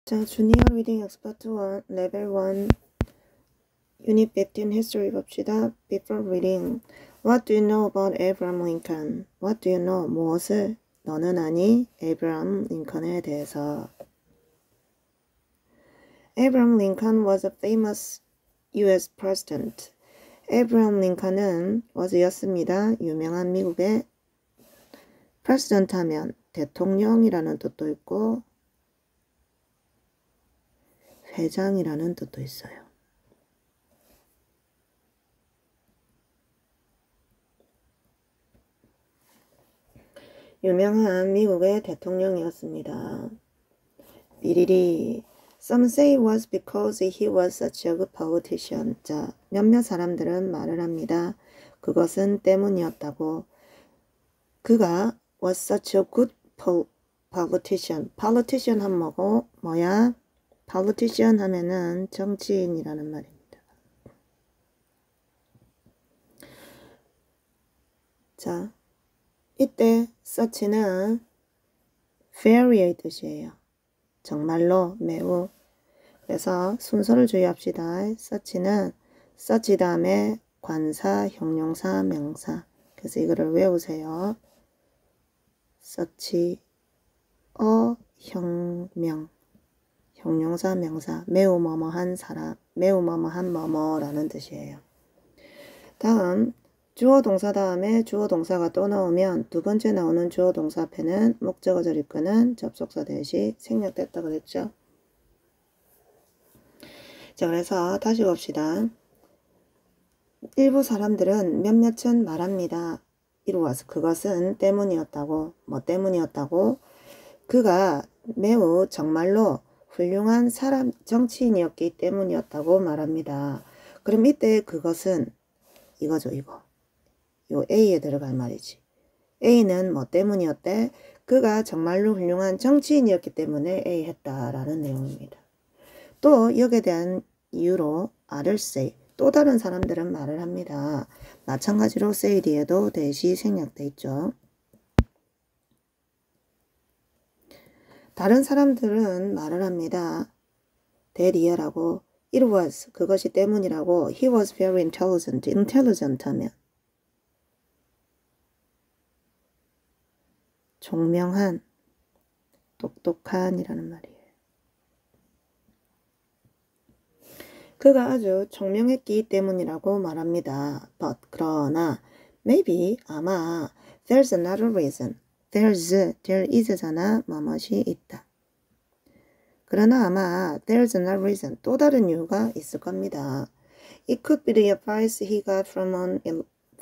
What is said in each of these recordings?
자, Junior Reading Expert 1, Level 1, Unit 15 History 봅시다. Before reading, What do you know about Abraham Lincoln? What do you know? 무엇을 너는 아니? Abraham Lincoln에 대해서. Abraham Lincoln was a famous U.S. president. Abraham Lincoln은 was였습니다. 유명한 미국의 president 하면 대통령이라는 뜻도 있고 회장이라는 뜻도 있어요. 유명한 미국의 대통령이었습니다. 삐리리. Some say it was because he was such a good politician. 자, 몇몇 사람들은 말을 합니다. 그것은 때문이었다고. 그가 was such a good politician. politician 하면 뭐야? politician 하면은 정치인이라는 말입니다. 자, 이때 such는 very의 뜻이에요. 정말로, 매우. 그래서 순서를 주의합시다. such는 such 다음에 관사, 형용사, 명사. 그래서 이거를 외우세요. such, 형명. 형용사, 명사, 매우 뭐뭐한 사람, 매우 뭐뭐한 뭐뭐라는 뜻이에요. 다음, 주어 동사 다음에 주어 동사가 또 나오면 두 번째 나오는 주어 동사 앞에는 목적어절 이끄는 접속사 대시 생략됐다 그랬죠. 자, 그래서 다시 봅시다. 일부 사람들은 몇몇은 말합니다. 이루어서 그것은 때문이었다고, 뭐 때문이었다고, 그가 매우 정말로 훌륭한 사람, 정치인이었기 때문이었다고 말합니다. 그럼 이때 그것은 이거죠, 이거. 요 A에 들어갈 말이지. A는 뭐 때문이었대? 그가 정말로 훌륭한 정치인이었기 때문에 A 했다라는 내용입니다. 또 여기에 대한 이유로 R을 say, 또 다른 사람들은 말을 합니다. 마찬가지로 say 뒤에도 대시 생략돼 있죠. 다른 사람들은 말을 합니다. 대리어라고 it was, 그것이 때문이라고 he was very intelligent, intelligent 하면 총명한, 똑똑한 이라는 말이에요. 그가 아주 총명했기 때문이라고 말합니다. But, 그러나 maybe, 아마 there's another reason. there is잖아. 뭐뭇이 있다. 그러나 아마 there's another reason. 또 다른 이유가 있을 겁니다. It could be the advice he got from an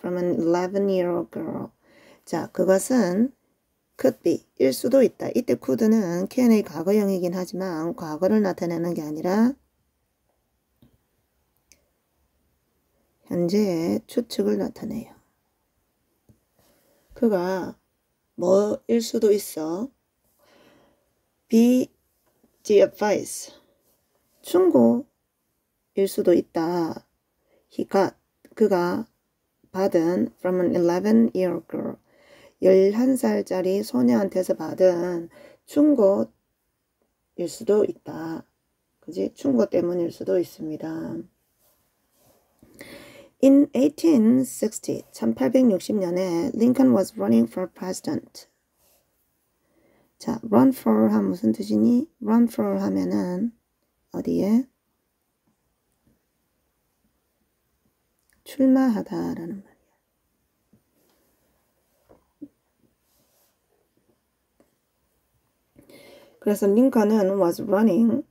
11-year-old girl. 자, 그것은 could be, 일 수도 있다. 이때 could는 can의 과거형이긴 하지만 과거를 나타내는 게 아니라 현재의 추측을 나타내요. 그가 뭐일 수도 있어. be the advice. 충고일 수도 있다. He got, 그가 받은 from an 11-year-old girl. 11살짜리 소녀한테서 받은 충고일 수도 있다. 그지? 충고 때문일 수도 있습니다. In 1860, 1860년에 Lincoln was running for president. 자, run for 하면 무슨 뜻이니? run for 하면은 어디에? 출마하다라는 말이야. 그래서 링컨은 was running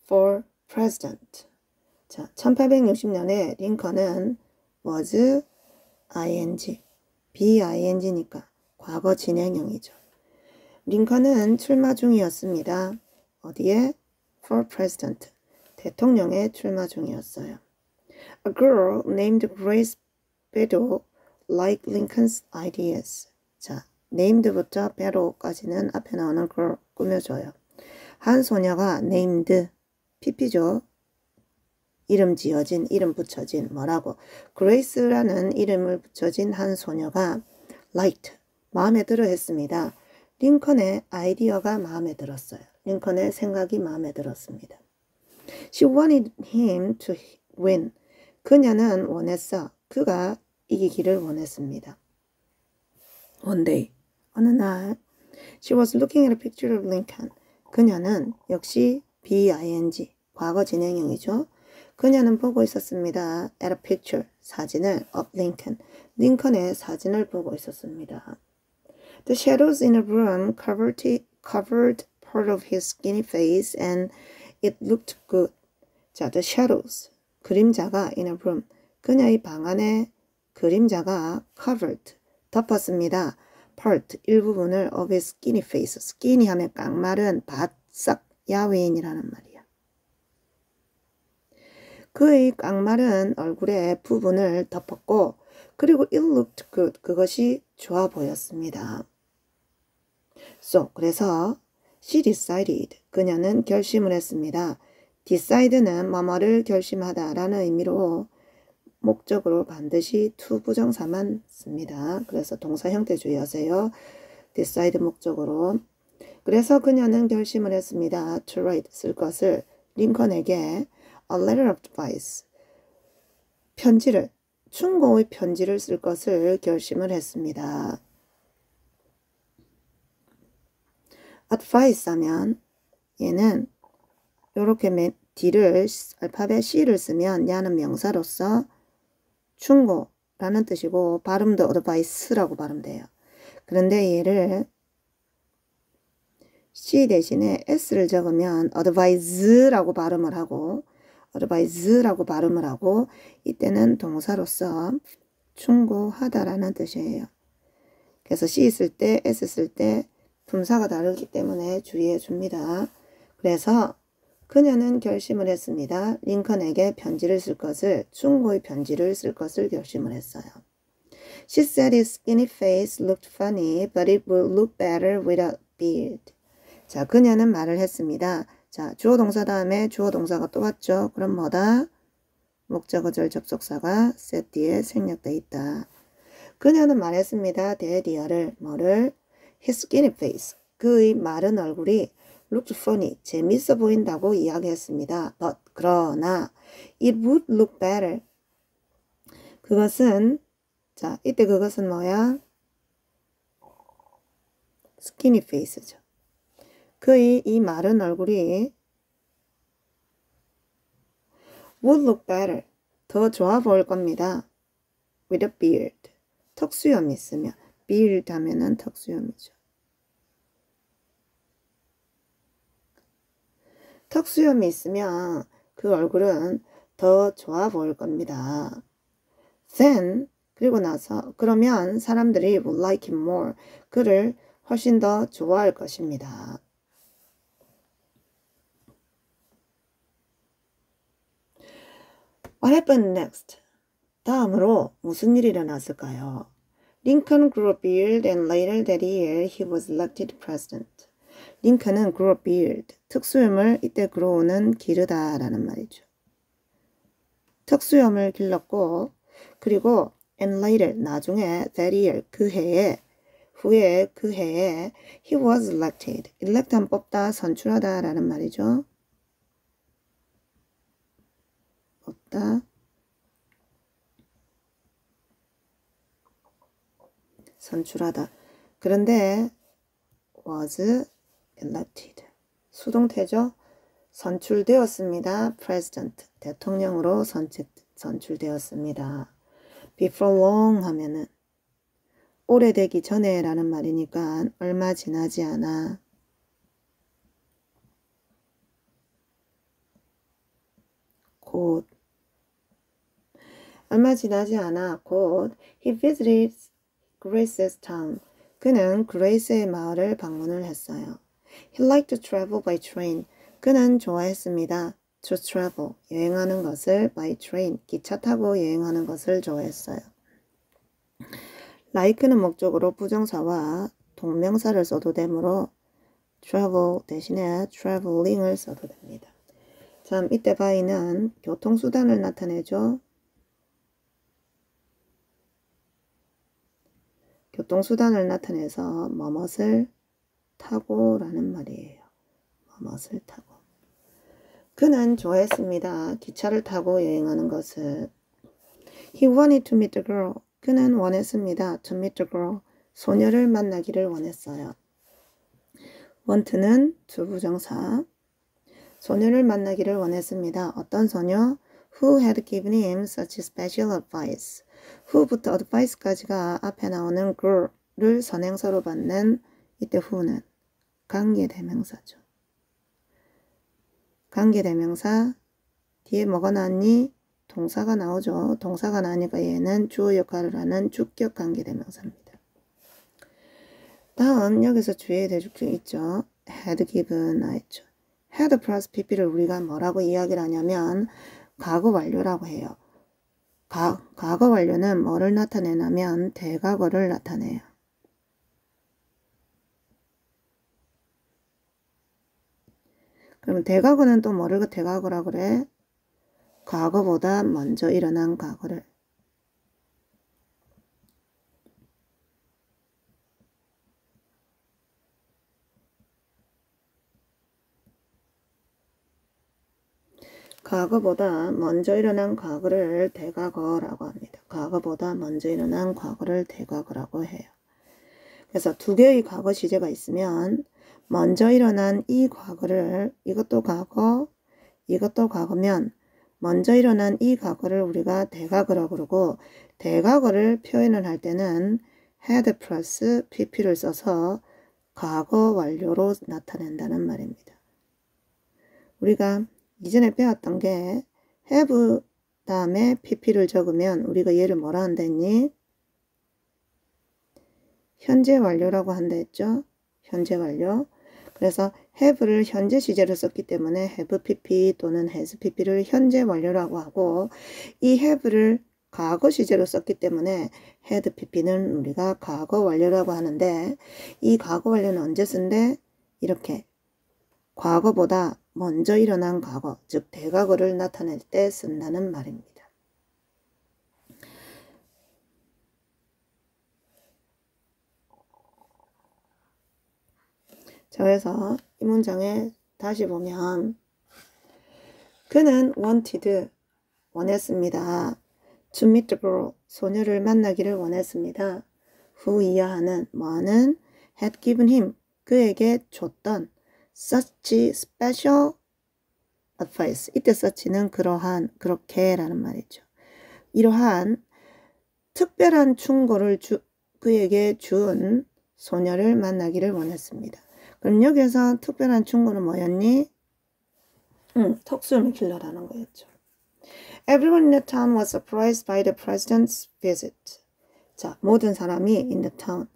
for president. 자, 1860년에 링컨은 was ing, bing니까 과거 진행형이죠. 링컨은 출마 중이었습니다. 어디에? for president. 대통령에 출마 중이었어요. A girl named Grace Beddoe liked Lincoln's ideas. 자, named부터 Beddoe까지는 앞에 나오는 girl 꾸며줘요. 한 소녀가 named, pp죠. 이름 지어진, 이름 붙여진 뭐라고? 그레이스라는 이름을 붙여진 한 소녀가 liked, 마음에 들어 했습니다. 링컨의 아이디어가 마음에 들었어요. 링컨의 생각이 마음에 들었습니다. She wanted him to win. 그녀는 원했어. 그가 이기기를 원했습니다. One day, 어느 날 She was looking at a picture of Lincoln. 그녀는 역시 BING, 과거 진행형이죠. 그녀는 보고 있었습니다. At a picture, 사진을 of Lincoln. 링컨의 사진을 보고 있었습니다. The shadows in a room covered part of his skinny face and it looked good. 자, the shadows, 그림자가 in a room. 그녀의 방 안에 그림자가 covered, 덮었습니다. part, 일부분을 of his skinny face. skinny 하면 깡마른, 바싹, 야외인이라는 말이야. 그의 깡마른 얼굴의 부분을 덮었고 그리고 it looked good. 그것이 좋아 보였습니다. So, 그래서 she decided. 그녀는 결심을 했습니다. decide는 뭐뭐를 결심하다 라는 의미로 목적으로 반드시 to 부정사만 씁니다. 그래서 동사 형태 주의하세요. decide 목적으로. 그래서 그녀는 결심을 했습니다. to write, 쓸 것을 링컨에게 a letter of advice, 편지를, 충고의 편지를 쓸 것을 결심을 했습니다. advice 하면 얘는 이렇게 D를 알파벳 C를 쓰면 야는 명사로서 충고라는 뜻이고 발음도 advice라고 발음돼요. 그런데 얘를 C 대신에 S를 적으면 advise라고 발음을 하고 이때는 동사로서 충고하다라는 뜻이에요. 그래서 C 쓸 때, S 쓸 때 품사가 다르기 때문에 주의해 줍니다. 그래서 그녀는 결심을 했습니다. 링컨에게 편지를 쓸 것을, 충고의 편지를 쓸 것을 결심을 했어요. She said his skinny face looked funny, but it would look better with a beard. 자, 그녀는 말을 했습니다. 자, 주어 동사 다음에 주어 동사가 또 왔죠. 그럼 뭐다? 목적어절 접속사가 set 뒤에 생략돼 있다. 그녀는 말했습니다. 대디어를 뭐를? His skinny face. 그의 마른 얼굴이 looked funny. 재밌어 보인다고 이야기했습니다. But 그러나 it would look better. 그것은 자, 이때 그것은 뭐야? skinny face죠. 그의 이 마른 얼굴이 would look better. 더 좋아 보일 겁니다. with a beard. 턱수염이 있으면 beard 하면은 턱수염이죠. 턱수염이 있으면 그 얼굴은 더 좋아 보일 겁니다. Then 그리고 나서 그러면 사람들이 would like him more. 그를 훨씬 더 좋아할 것입니다. What happened next? 다음으로 무슨 일이 일어났을까요? Lincoln grew a beard and later that year he was elected president. 링컨은 grew a beard. 턱수염을 이때 grow는 기르다 라는 말이죠. 턱수염을 길렀고 그리고 and later 나중에 that year 그 해에 후에 그 해에 he was elected. elect한 뽑다 선출하다 라는 말이죠. 뽑다 선출하다. 그런데 was elected. 수동태죠. 선출되었습니다. president. 대통령으로 선출되었습니다. before long 하면은 오래되기 전에 라는 말이니까 얼마 지나지 않아. 곧 얼마 지나지 않아 곧 he visited Grace's town. 그는 그레이스의 마을을 방문을 했어요. He liked to travel by train. 그는 좋아했습니다. To travel, 여행하는 것을 by train, 기차 타고 여행하는 것을 좋아했어요. like는 목적으로 부정사와 동명사를 써도 되므로 travel 대신에 traveling을 써도 됩니다. 참 이때 by는 교통수단을 나타내죠. 교통수단을 나타내서 뭐뭇을 타고 라는 말이에요. 무엇을 타고. 그는 좋아했습니다. 기차를 타고 여행하는 것을. He wanted to meet the girl. 그는 원했습니다. To meet the girl. 소녀를 만나기를 원했어요. want는 주부정사. 소녀를 만나기를 원했습니다. 어떤 소녀? Who had given him such special advice. who부터 advice까지가 앞에 나오는 girl를 선행사로 받는 이때 who는 관계대명사죠. 관계대명사 뒤에 뭐가 나왔니? 동사가 나오죠. 동사가 나오니까 얘는 주어 역할을 하는 주격 관계대명사입니다. 다음 여기서 주의해야 될 게 있죠. had given 나했죠. had 플러스 pp를 우리가 뭐라고 이야기를 하냐면 과거 완료라고 해요. 과거 완료는 뭐를 나타내냐면 대과거를 나타내요. 그러면 대과거는 또 뭐를 대과거라고 그래? 과거보다 먼저 일어난 과거를. 과거보다 먼저 일어난 과거를 대과거라고 합니다. 과거보다 먼저 일어난 과거를 대과거라고 해요. 그래서 두 개의 과거 시제가 있으면 먼저 일어난 이 과거를 이것도 과거, 이것도 과거면 먼저 일어난 이 과거를 우리가 대과거라고 그러고 대과거를 표현을 할 때는 had 플러스 pp를 써서 과거 완료로 나타낸다는 말입니다. 우리가 이전에 배웠던 게 have 다음에 pp를 적으면 우리가 얘를 뭐라 한다 했니? 현재 완료라고 한다 했죠? 현재 완료. 그래서 have를 현재 시제로 썼기 때문에 have pp 또는 has pp를 현재 완료라고 하고 이 have를 과거 시제로 썼기 때문에 had pp는 우리가 과거 완료라고 하는데 이 과거 완료는 언제 쓴대? 이렇게 과거보다 먼저 일어난 과거, 즉 대과거를 나타낼 때 쓴다는 말입니다. 자, 그래서 이 문장에 다시 보면 그는 wanted, 원했습니다. to meet the girl, 소녀를 만나기를 원했습니다. who 이하는 뭐하는 had given him, 그에게 줬던 such special advice, 이때 such는 그러한, 그렇게 라는 말이죠. 이러한 특별한 충고를 그에게 준 소녀를 만나기를 원했습니다. 그럼 여기서 특별한 충고는 뭐였니? 턱수염 킬러라는 거였죠. Everyone in the town was surprised by the president's visit. 자, 모든 사람이 in the town,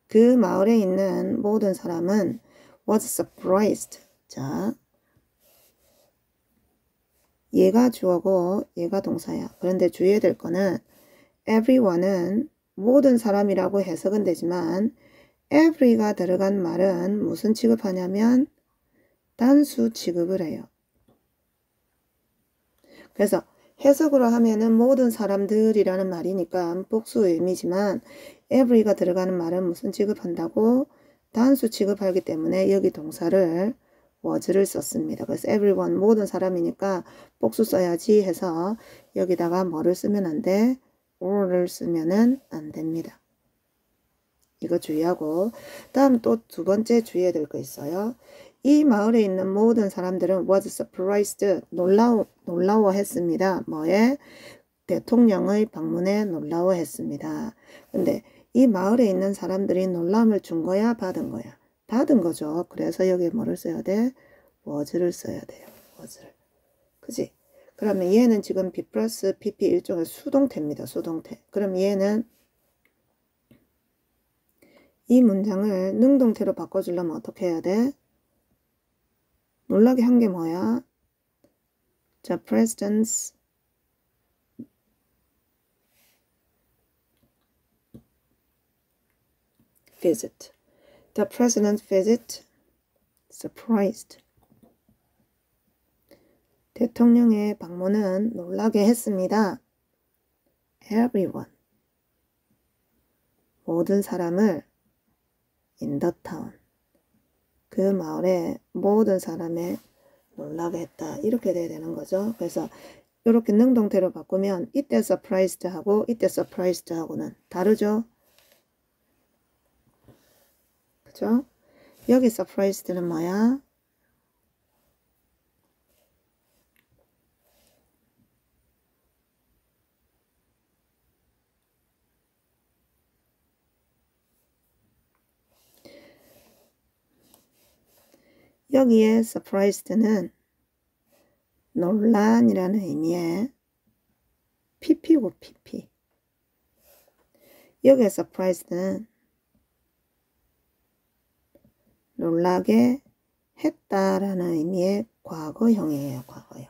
그 마을에 있는 모든 사람은 was surprised. 자, 얘가 주어고 얘가 동사야. 그런데 주의해야 될 거는 everyone은 모든 사람이라고 해석은 되지만 every가 들어간 말은 무슨 취급하냐면 단수 취급을 해요. 그래서 해석으로 하면은 모든 사람들이라는 말이니까 복수 의미지만 every가 들어가는 말은 무슨 취급한다고? 단수 취급하기 때문에 여기 동사를 was를 썼습니다. 그래서 everyone 모든 사람이니까 복수 써야지 해서 여기다가 뭐를 쓰면 안 돼? or를 쓰면은 안 됩니다. 이거 주의하고 다음 또 두 번째 주의해야 될 거 있어요. 이 마을에 있는 모든 사람들은 was surprised, 놀라워했습니다. 뭐에? 대통령의 방문에 놀라워했습니다. 근데 이 마을에 있는 사람들이 놀람을 준 거야? 받은 거야? 받은 거죠. 그래서 여기 뭐를 써야 돼? was를 써야 돼요. was를. 그지? 그러면 얘는 지금 be 플러스 pp 일종의 수동태입니다. 수동태. 그럼 얘는 이 문장을 능동태로 바꿔주려면 어떻게 해야 돼? 놀라게 한 게 뭐야? 자, president's visit. The president's visit surprised. 대통령의 방문은 놀라게 했습니다. Everyone. 모든 사람을 in the town. 그 마을의 모든 사람의 놀라게 했다. 이렇게 돼야 되는 거죠. 그래서 이렇게 능동태로 바꾸면 이때 surprised 하고 이때 surprised 하고는 다르죠. 그죠? 여기 surprised는 뭐야? 여기에 surprised는 논란이라는 의미의 pp고 pp. 여기에 surprised는 놀라게 했다라는 의미의 과거형이에요. 과거형.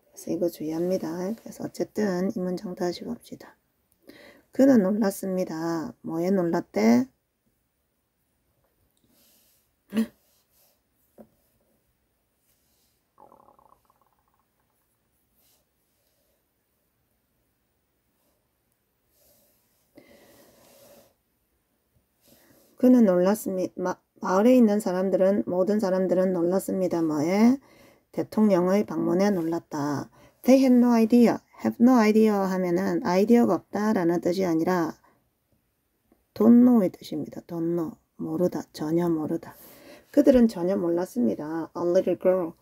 그래서 이거 주의합니다. 그래서 어쨌든 이 문장 다시 봅시다. 그는 놀랐습니다. 뭐에 놀랐대? 그는 놀랐습니다. 마을에 있는 사람들은 모든 사람들은 놀랐습니다. 뭐에? 대통령의 방문에 놀랐다. They had no idea. have no idea 하면은 아이디어가 없다라는 뜻이 아니라 don't know의 뜻입니다. don't know. 모르다. 전혀 모르다. 그들은 전혀 몰랐습니다. A little girl.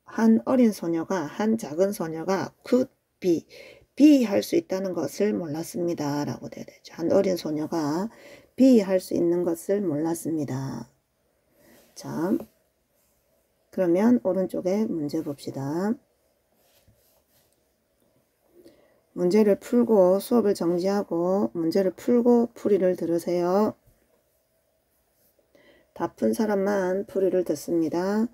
한 어린 소녀가, 한 작은 소녀가 could be 할 수 있다는 것을 몰랐습니다. 라고 돼야 되죠. 한 어린 소녀가 be 할 수 있는 것을 몰랐습니다. 자, 그러면 오른쪽에 문제 봅시다. 문제를 풀고 수업을 정지하고 문제를 풀고 풀이를 들으세요. 다 푼 사람만 풀이를 듣습니다.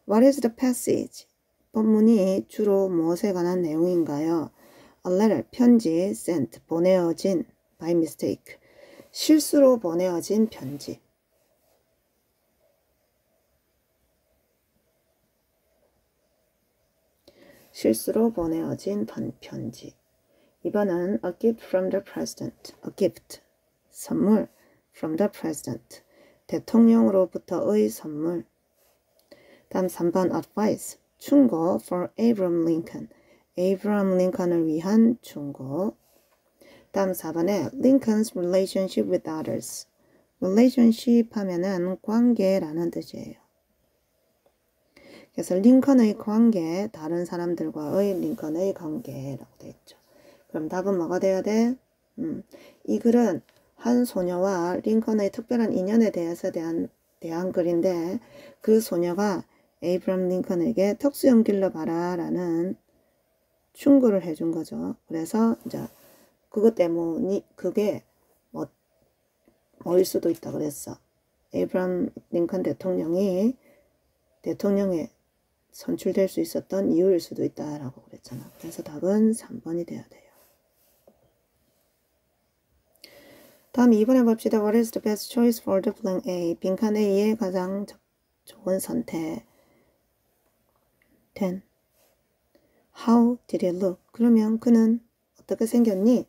What is the passage? 본문이 주로 무엇에 관한 내용인가요? A letter, 편지, sent, 보내어진, by mistake, 실수로 보내어진 편지. 실수로 보내어진 편지. 2번은 a gift from the president. a gift, 선물, from the president, 대통령으로부터의 선물. 다음 3번 advice, 충고 for Abraham Lincoln. Abraham Lincoln을 위한 충고. 다음 4번에 Lincoln's relationship with others. relationship 하면은 관계라는 뜻이에요. 그래서 링컨의 관계, 다른 사람들과의 링컨의 관계라고 되어 있죠. 그럼 답은 뭐가 돼야 돼? 이 글은 한 소녀와 링컨의 특별한 인연에 대해서 대한 글인데 그 소녀가 에이브람 링컨에게 턱수염 길러봐라 라는 충고를 해준 거죠. 그래서 이제 그것 때문에 그게 뭐일 수도 있다 그랬어. 에이브람 링컨 대통령이 대통령에 선출될 수 있었던 이유일 수도 있다라고 그랬잖아. 그래서 답은 3번이 돼야 돼요. 다음 2번에 봅시다. What is the best choice for the blank A? 빈칸 A의 가장 좋은 선택. 10. How did it look? 그러면 그는 어떻게 생겼니?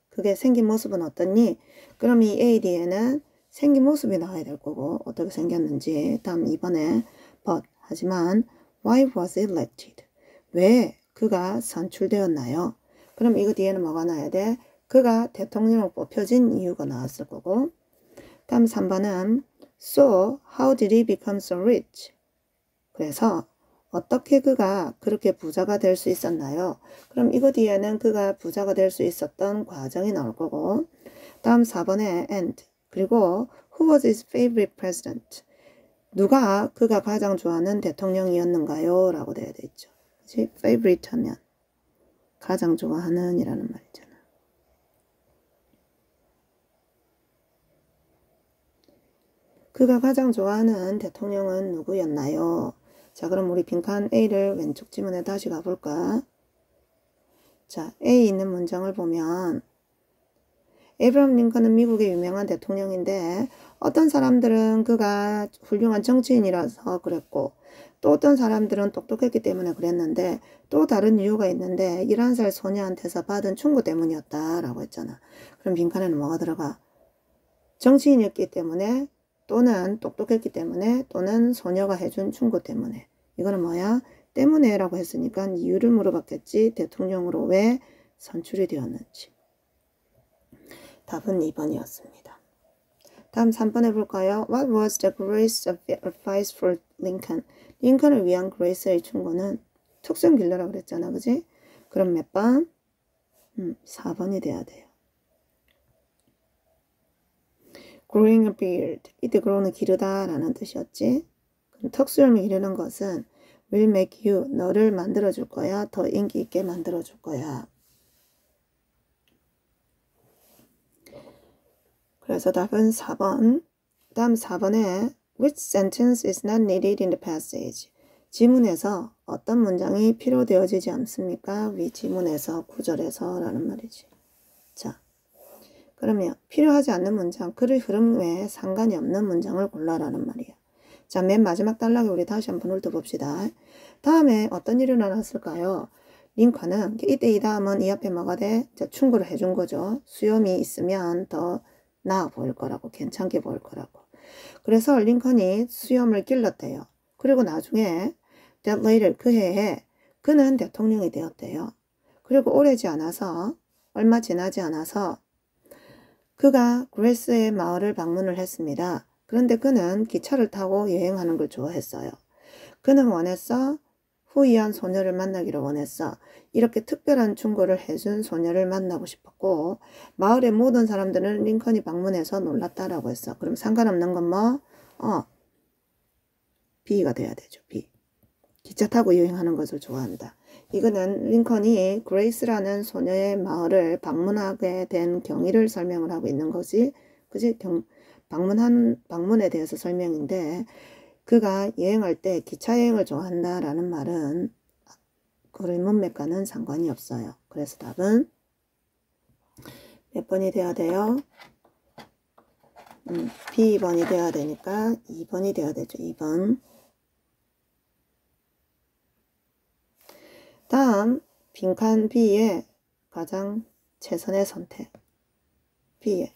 그게 생긴 모습은 어떻니? 그럼 이 A 뒤에는 생긴 모습이 나와야 될 거고 어떻게 생겼는지. 다음 2번에 but 하지만 why was it elected? 왜 그가 선출되었나요? 그럼 이거 뒤에는 뭐가 나와야 돼? 그가 대통령으로 뽑혀진 이유가 나왔을 거고. 다음 3번은 So how did he become so rich? 그래서 어떻게 그가 그렇게 부자가 될 수 있었나요? 그럼 이거 뒤에는 그가 부자가 될 수 있었던 과정이 나올 거고. 다음 4번에 and 그리고 Who was his favorite president? 누가 그가 가장 좋아하는 대통령이었는가요? 라고 되어 있죠. 그치? favorite 하면 가장 좋아하는 이라는 말이잖아. 그가 가장 좋아하는 대통령은 누구였나요? 자, 그럼 우리 빈칸 A를 왼쪽 지문에 다시 가볼까? 자, A 있는 문장을 보면 에이브람 링컨은 미국의 유명한 대통령인데 어떤 사람들은 그가 훌륭한 정치인이라서 그랬고 또 어떤 사람들은 똑똑했기 때문에 그랬는데 또 다른 이유가 있는데 11살 소녀한테서 받은 충고 때문이었다라고 했잖아. 그럼 빈칸에는 뭐가 들어가? 정치인이었기 때문에 또는 똑똑했기 때문에, 또는 소녀가 해준 충고 때문에. 이거는 뭐야? 때문에 라고 했으니까 이유를 물어봤겠지. 대통령으로 왜 선출이 되었는지. 답은 2번이었습니다. 다음 3번 해볼까요? What was the greatest advice for Lincoln? 링컨을 위한 그레이스의 충고는 툭슨 길러라 그랬잖아. 그지? 그럼 몇 번? 4번이 돼야 돼요. Growing a beard. 이때 grow는 기르다 라는 뜻이었지. 그럼 턱수염을 기르는 것은 will make you, 너를 만들어줄 거야. 더 인기 있게 만들어줄 거야. 그래서 답은 4번. 다음 4번에 which sentence is not needed in the passage? 지문에서 어떤 문장이 필요되어지지 않습니까? 위 지문에서, 구절에서 라는 말이지. 자, 그러면 필요하지 않는 문장, 글의 흐름에 상관이 없는 문장을 골라라는 말이야. 자, 맨 마지막 단락에 우리 다시 한번 훑어봅시다. 다음에 어떤 일이 일어났을까요? 링컨은 이때 이 다음은 이 앞에 뭐가 돼? 자, 충고를 해준 거죠. 수염이 있으면 더 나아 보일 거라고, 괜찮게 보일 거라고. 그래서 링컨이 수염을 길렀대요. 그리고 나중에 that later, 그 해에 그는 대통령이 되었대요. 그리고 오래지 않아서, 얼마 지나지 않아서 그가 그레이스의 마을을 방문을 했습니다. 그런데 그는 기차를 타고 여행하는 걸 좋아했어요. 그는 원했어. 후이한 소녀를 만나기를 원했어. 이렇게 특별한 충고를 해준 소녀를 만나고 싶었고, 마을의 모든 사람들은 링컨이 방문해서 놀랐다라고 했어. 그럼 상관없는 건 뭐? B가 돼야 되죠. B. 기차 타고 여행하는 것을 좋아한다. 이거는 링컨이 그레이스라는 소녀의 마을을 방문하게 된 경위를 설명을 하고 있는 거지. 그지? 방문에 대해서 설명인데, 그가 여행할 때 기차 여행을 좋아한다라는 말은 그의 문맥과는 상관이 없어요. 그래서 답은 몇 번이 돼야 돼요? B번이 돼야 되니까 2번이 돼야 되죠. 2번. 다음 빈칸 B의 가장 최선의 선택. B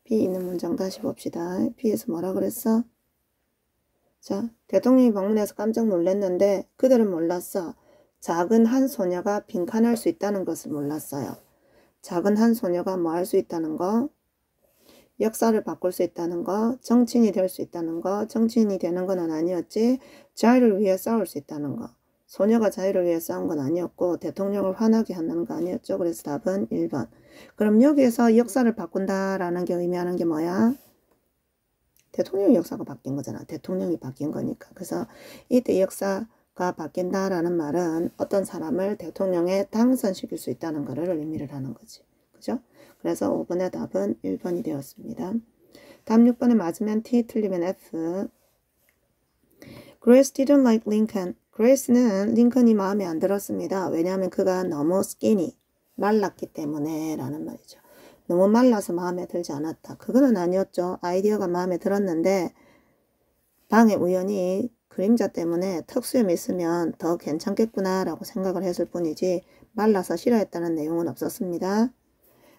있는 문장 다시 봅시다. B에서 뭐라 그랬어? 자, 대통령이 방문해서 깜짝 놀랐는데 그들은 몰랐어. 작은 한 소녀가 빈칸할 수 있다는 것을 몰랐어요. 작은 한 소녀가 뭐 할 수 있다는 거? 역사를 바꿀 수 있다는 거, 정치인이 될 수 있다는 거, 정치인이 되는 건 아니었지, 자유를 위해 싸울 수 있다는 거. 소녀가 자유를 위해 싸운 건 아니었고 대통령을 화나게 한다는 거 아니었죠. 그래서 답은 1번. 그럼 여기에서 역사를 바꾼다라는 게 의미하는 게 뭐야? 대통령 역사가 바뀐 거잖아. 대통령이 바뀐 거니까. 그래서 이때 역사가 바뀐다라는 말은 어떤 사람을 대통령에 당선시킬 수 있다는 것을 의미를 하는 거지. 그죠? 그래서 5번의 답은 1번이 되었습니다. 다음 6번에 맞으면 T, 틀리면 F. Grace didn't like Lincoln. 그레이스는 링컨이 마음에 안 들었습니다. 왜냐하면 그가 너무 skinny, 말랐기 때문에 라는 말이죠. 너무 말라서 마음에 들지 않았다. 그거는 아니었죠. 아이디어가 마음에 들었는데 방에 우연히 그림자 때문에 턱수염이 있으면 더 괜찮겠구나 라고 생각을 했을 뿐이지 말라서 싫어했다는 내용은 없었습니다.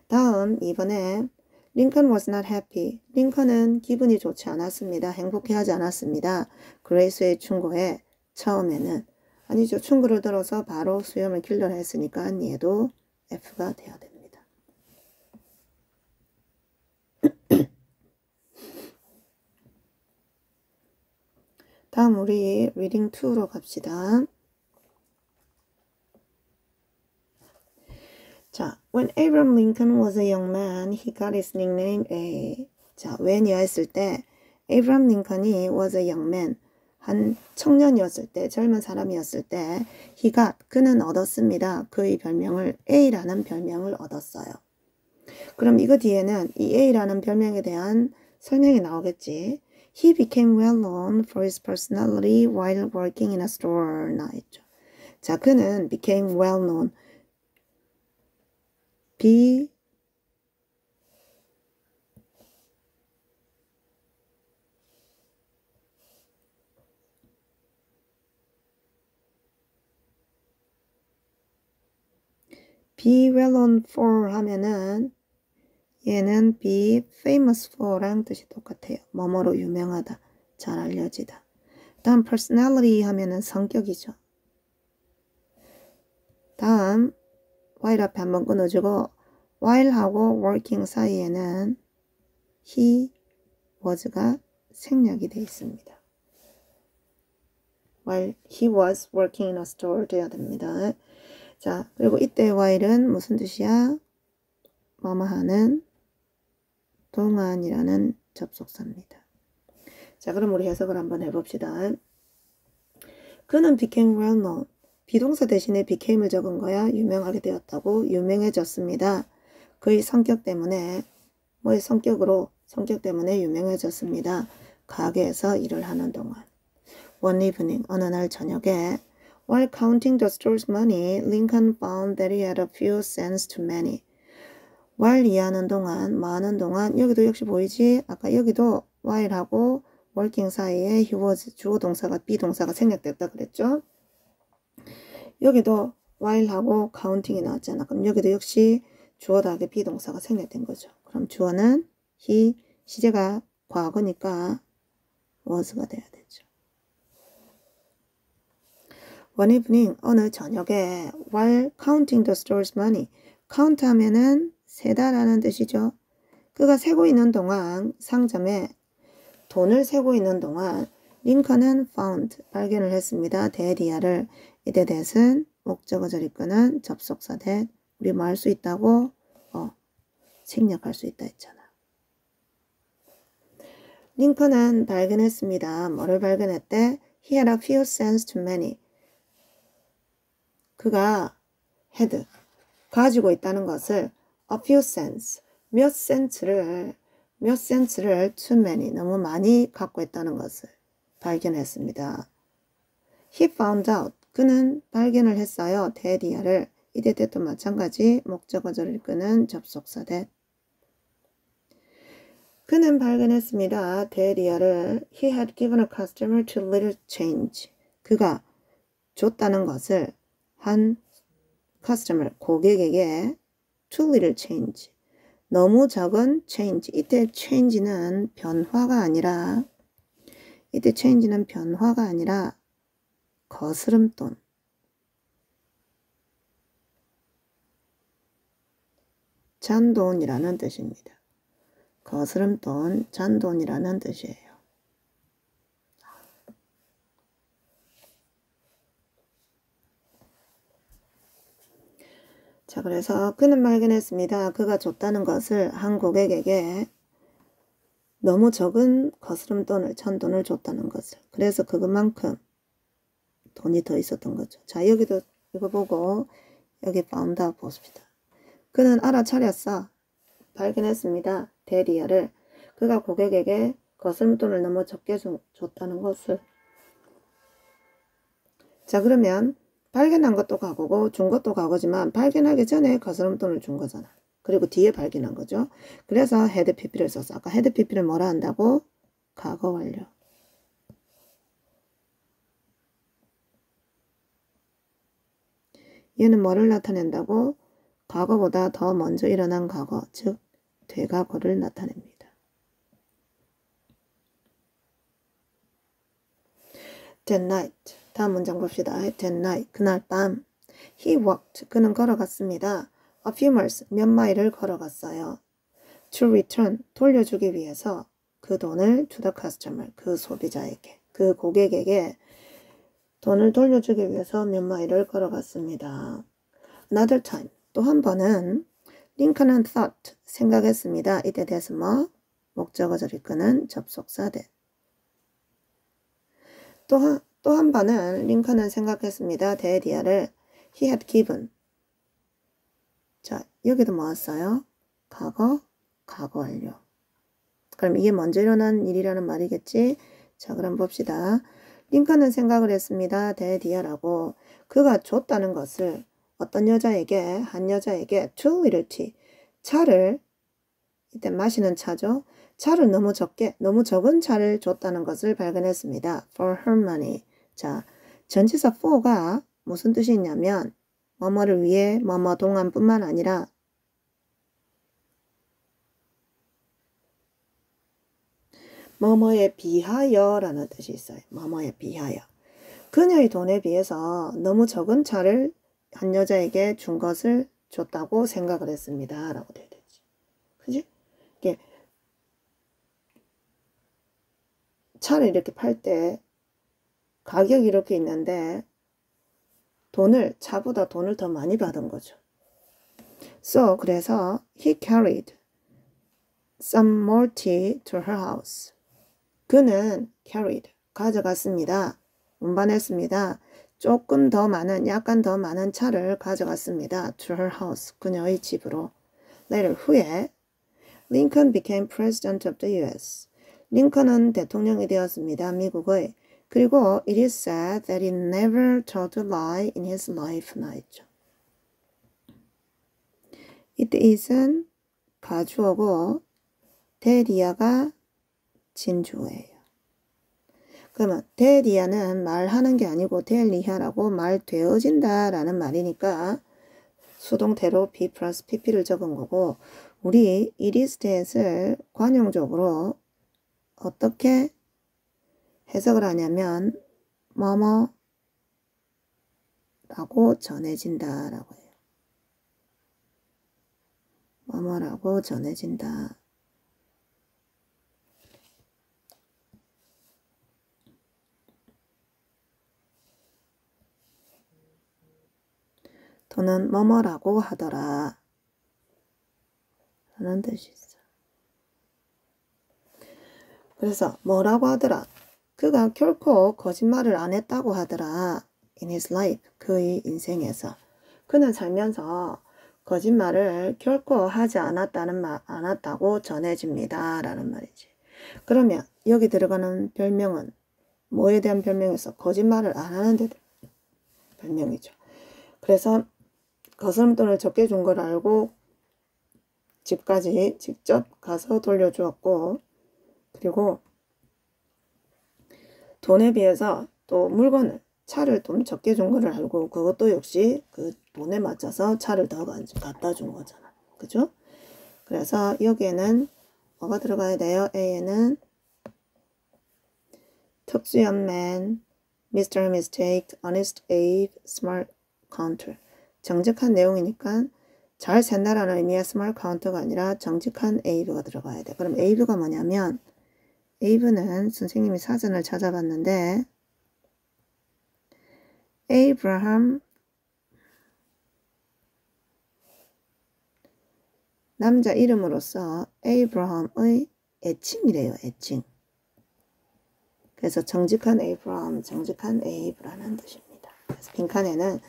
다음 2번에 Lincoln was not happy. 링컨은 기분이 좋지 않았습니다. 행복해하지 않았습니다. 그레이스의 충고에 처음에는 아니죠. 충고를 들어서 바로 수염을 길러라 했으니까 얘도 F가 돼야 됩니다. 다음 우리 리딩 2로 갑시다. 자, when Abraham Lincoln was a young man, he got his nickname A. 자, when이야 했을 때 Abraham Lincoln이 was a young man, 한 청년이었을 때, 젊은 사람이었을 때 he got, 그는 얻었습니다. 그의 별명을 A라는 별명을 얻었어요. 그럼 이거 뒤에는 이 A라는 별명에 대한 설명이 나오겠지. He became well known for his personality while working in a store. 나있죠. 자, 그는 became well known. be well known for 하면은 얘는 be famous for랑 뜻이 똑같아요. 뭐뭐로 유명하다, 잘 알려지다. 다음 personality 하면은 성격이죠. 다음 while 앞에 한번 끊어주고 while하고 working 사이에는 he was가 생략이 되어 있습니다. while he was working in a store 돼야 됩니다. 자, 그리고 이때 while은 무슨 뜻이야? 뭐뭐 하는 동안이라는 접속사입니다. 자, 그럼 우리 해석을 한번 해봅시다. 그는 became well known. 비동사 대신에 became을 적은 거야. 유명하게 되었다고. 유명해졌습니다. 그의 성격 때문에, 뭐의 성격 때문에 유명해졌습니다. 가게에서 일을 하는 동안. One evening, 어느 날 저녁에 while counting the store's money, Lincoln found that he had a few cents too many. while 이해하는 동안, 뭐 하는 동안, 여기도 역시 보이지? 아까 여기도 while하고 working 사이에 he was 주어 동사가 비동사가 생략됐다 그랬죠? 여기도 while하고 counting이 나왔잖아. 그럼 여기도 역시 주어 다음에 비동사가 생략된 거죠. 그럼 주어는 he, 시제가 과거니까 was가 돼야 되죠. One evening, 어느 저녁에 while counting the store's money, count 하면은 세다라는 뜻이죠. 그가 세고 있는 동안 상점에 돈을 세고 있는 동안 링컨은 found, 발견을 했습니다. that이야를 이때 that은 목적어 절 이끄는 접속사 that, 우리 뭐 할 수 있다고? 생략할 수 있다 했잖아. 링컨은 발견했습니다. 뭐를 발견했대? He had a few cents too many. 그가 had, 가지고 있다는 것을 a few cents, 몇 센트를 too many, 너무 많이 갖고 있다는 것을 발견했습니다. He found out, 그는 발견을 했어요. that이야를 이때 that도 마찬가지 목적어절을 이끄는 접속사 that. 그는 발견했습니다. that이야를 he had given a customer too little change. 그가 줬다는 것을 한 customer, 고객에게 too little change, 너무 적은 change. 이때 change는 변화가 아니라 거스름돈, 잔돈이라는 뜻입니다. 거스름돈, 잔돈이라는 뜻이에요. 자, 그래서 그는 발견했습니다. 그가 줬다는 것을 한 고객에게 너무 적은 거스름돈을, 잔돈을 줬다는 것을. 그래서 그것만큼 돈이 더 있었던 거죠. 자, 여기도 이거 보고 여기 found out 보십시다. 그는 알아차렸어. 발견했습니다. that이야를 그가 고객에게 거스름돈을 너무 적게 줬다는 것을. 자, 그러면 발견한 것도 과거고 준 것도 과거지만 발견하기 전에 거스름돈을 준 거잖아. 그리고 뒤에 발견한 거죠. 그래서 had pp를 썼어. 아까 had pp를 뭐라 한다고? 과거 완료. 얘는 뭐를 나타낸다고? 과거보다 더 먼저 일어난 과거, 즉 되과거를 나타냅니다. That night, 다음 문장 봅시다. That night, 그날 밤. He walked, 그는 걸어갔습니다. A few miles, 몇 마일을 걸어갔어요. To return, 돌려주기 위해서 그 돈을 to the customer, 그 소비자에게, 그 고객에게 돈을 돌려주기 위해서 몇 마일을 걸어갔습니다. Another time, 또 한 번은 링컨은 thought, 생각했습니다. 이때 돼서 뭐? 목적어절 이끄는 접속사 that. 또 한 번은 링컨은 생각했습니다. that이야를 he had given. 자, 여기도 뭐 왔어요? 과거 완료. 그럼 이게 먼저 일어난 일이라는 말이겠지? 자, 그럼 봅시다. 링컨은 생각을 했습니다. that이야라고 그가 줬다는 것을 어떤 여자에게, 한 여자에게 too little tea, 차를, 이때 마시는 차죠. 차를 너무 적은 차를 줬다는 것을 발견했습니다. For her money. 자, 전치사 for가 무슨 뜻이 있냐면 뭐뭐를 위해, 뭐뭐 동안뿐만 아니라 뭐뭐에 비하여 라는 뜻이 있어요. 뭐뭐에 비하여. 그녀의 돈에 비해서 너무 적은 차를 한 여자에게 준 것을 줬다고 생각을 했습니다. 라고 돼야 되지. 그지? 이게 차를 이렇게 팔 때 가격이 이렇게 있는데 차보다 돈을 더 많이 받은 거죠. So, 그래서 he carried some more tea to her house. 그는 carried, 가져갔습니다. 운반했습니다. 조금 더 많은, 약간 더 많은 차를 가져갔습니다. To her house, 그녀의 집으로. Later, 후에 Lincoln became president of the U.S. 링컨은 대통령이 되었습니다. 미국의. 그리고 it is said that he never told a lie in his life. 나있죠. It is은 가주어고 대리아가 진주어예요. 그러면 대리아는 말하는 게 아니고 대리아라고 말되어진다 라는 말이니까 수동태로 be 플러스 pp를 적은 거고 우리 it is that을 관용적으로 어떻게 해석을 하냐면 뭐뭐 라고 전해진다 라고 해요. 뭐뭐라고 전해진다. 또는 뭐뭐라고 하더라 라는 뜻이 있어. 그래서 뭐라고 하더라. 그가 결코 거짓말을 안 했다고 하더라. In his life, 그의 인생에서. 그는 살면서 거짓말을 결코 하지 않았다고 전해집니다. 라는 말이지. 그러면 여기 들어가는 별명은 뭐에 대한 별명에서 거짓말을 안 하는 데 별명이죠. 그래서 거스름돈을 적게 준 걸 알고 집까지 직접 가서 돌려주었고 그리고 돈에 비해서 또 차를 좀 적게 준 거를 알고 그것도 역시 그 돈에 맞춰서 차를 더 갖다 준 거잖아. 그죠? 그래서 여기에는 뭐가 들어가야 돼요? A에는 특수한 man, Mr. Mistake, Honest Abe, Smart Counter. 정직한 내용이니까 잘 샌다라는 의미의 Smart Counter가 아니라 정직한 Abe가 들어가야 돼. 그럼 Abe가 뭐냐면 Abe는 선생님이 사전을 찾아봤는데 Abraham 남자 이름으로서 Abraham의 애칭이래요. 애칭. 그래서 정직한 Abraham, 정직한 Abe라는 뜻입니다. 그래서 빈칸에는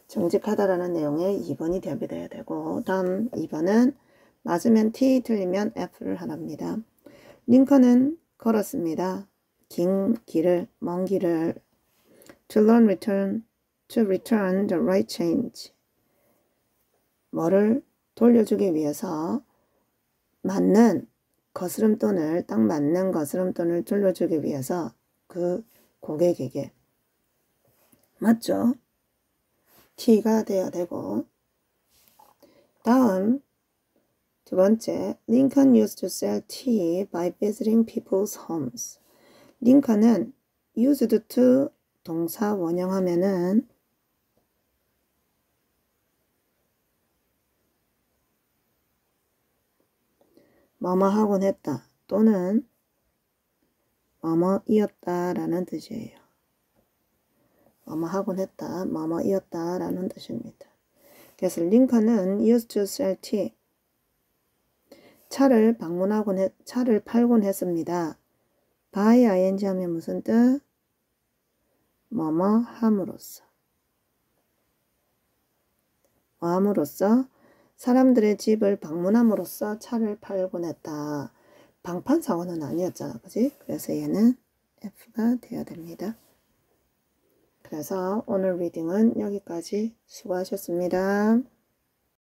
정직하다라는 내용의 2번이 대비돼야 되고 다음 2번은 맞으면 T, 틀리면 F를 하랍니다. 링컨은 걸었습니다. 먼 길을 to return the right change. 뭐를 돌려주기 위해서 맞는 거스름돈을 딱 맞는 거스름돈을 돌려주기 위해서 그 고객에게 맞죠? T가 돼야 되고 다음 두 번째 Lincoln used to sell tea by visiting people's homes. 링컨은 used to 동사 원형하면은 뭐뭐 하곤 했다 또는 뭐뭐이었다 라는 뜻이에요. 뭐뭐 하곤 했다, 뭐뭐이었다 라는 뜻입니다. 그래서 링컨은 used to sell tea. 차를 팔곤 했습니다. by ing 하면 무슨 뜻? 뭐뭐 함으로써. 사람들의 집을 방문함으로써 차를 팔곤 했다. 방판사고는 아니었잖아. 그지? 그래서 얘는 F가 되어야 됩니다. 그래서 오늘 리딩은 여기까지 수고하셨습니다.